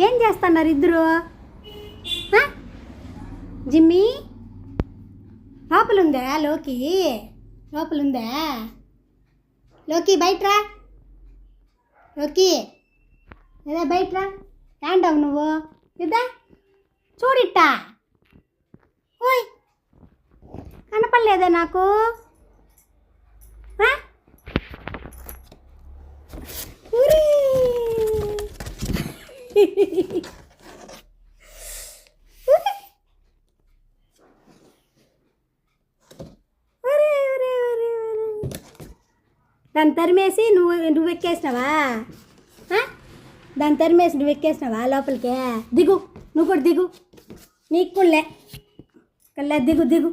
ఏం చేస్తున్నారు ఇద్దరు? జిమ్మి లోపలుందా? లోపలుందా? లోకి బయటరా. లోకి ఏదా బయటరా. ఏంటావు నువ్వు? ఇదా చూడిట్టా. ఓయ్ కనపడలేదా నాకు? దాన్ని తరిమేసి నువ్వు ఎక్కేసినావా? దాన్ని తరిమేసి నువ్వు ఎక్కేసినావా లోపలికే? దిగు, నువ్వు కూడా దిగు. నీకు కూడా లే దిగు.